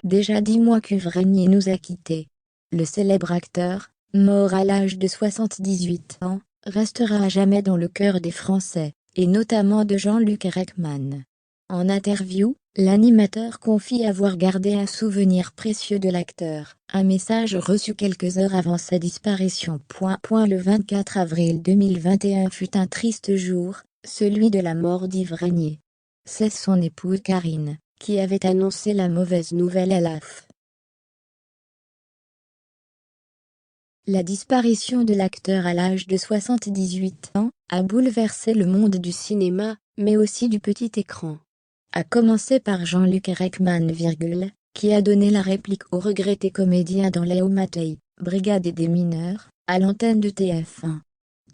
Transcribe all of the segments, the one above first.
Déjà 10 mois qu'Uvregnier nous a quittés. Le célèbre acteur, mort à l'âge de 78 ans, restera à jamais dans le cœur des Français, et notamment de Jean-Luc Reichmann. En interview, l'animateur confie avoir gardé un souvenir précieux de l'acteur, un message reçu quelques heures avant sa disparition. Le 24 avril 2021 fut un triste jour, celui de la mort d'Uvregnier. C'est son épouse Karine, qui avait annoncé la mauvaise nouvelle à l'AF. La disparition de l'acteur à l'âge de 78 ans a bouleversé le monde du cinéma, mais aussi du petit écran. À commencer par Jean-Luc Reichmann, qui a donné la réplique au regretté comédien dans Léo Mattei, Brigade des mineurs, à l'antenne de TF1.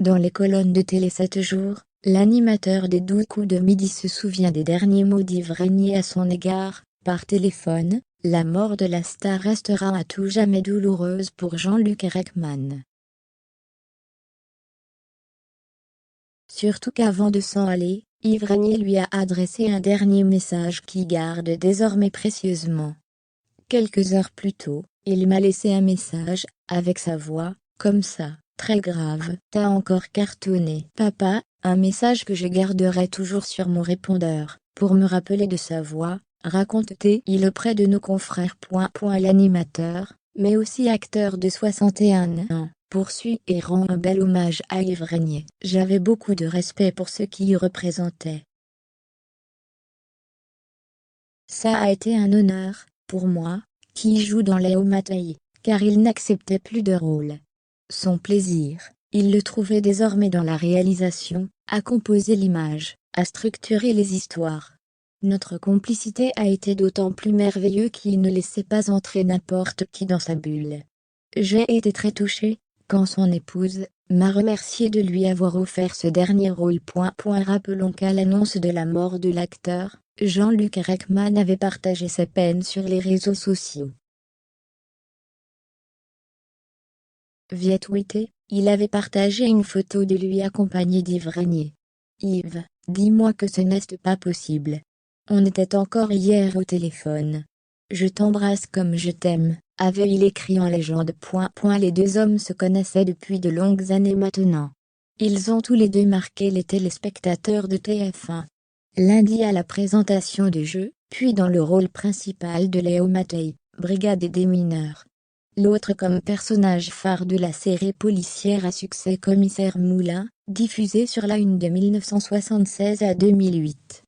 Dans les colonnes de Télé 7 jours, l'animateur des 12 coups de midi se souvient des derniers mots d'Uvregnier à son égard, par téléphone. La mort de la star restera à tout jamais douloureuse pour Jean-Luc Reichmann. Surtout qu'avant de s'en aller, Ivregnier lui a adressé un dernier message qu'il garde désormais précieusement. Quelques heures plus tôt, il m'a laissé un message, avec sa voix, comme ça, très grave. T'as encore cartonné. Papa, un message que je garderai toujours sur mon répondeur, pour me rappeler de sa voix, raconte-t-il auprès de nos confrères. L'animateur, mais aussi acteur de 61 ans, poursuit et rend un bel hommage à Ivregnier. J'avais beaucoup de respect pour ce qu'il représentait. Ça a été un honneur, pour moi, qui joue dans Léo Mattei, car il n'acceptait plus de rôle. Son plaisir, il le trouvait désormais dans la réalisation, à composer l'image, à structurer les histoires. Notre complicité a été d'autant plus merveilleuse qu'il ne laissait pas entrer n'importe qui dans sa bulle. J'ai été très touchée, quand son épouse m'a remercié de lui avoir offert ce dernier rôle. Rappelons qu'à l'annonce de la mort de l'acteur, Jean-Luc Reichmann avait partagé sa peine sur les réseaux sociaux. Via Twitter, il avait partagé une photo de lui accompagné d'Ivregnier. Yves, dis-moi que ce n'est pas possible. On était encore hier au téléphone. Je t'embrasse comme je t'aime, avait-il écrit en légende. Les deux hommes se connaissaient depuis de longues années maintenant. Ils ont tous les deux marqué les téléspectateurs de TF1. Lundi à la présentation du jeu, puis dans le rôle principal de Léo Mattei, Brigade des mineurs. L'autre comme personnage phare de la série policière à succès Commissaire Moulin, diffusée sur la Une de 1976 à 2008.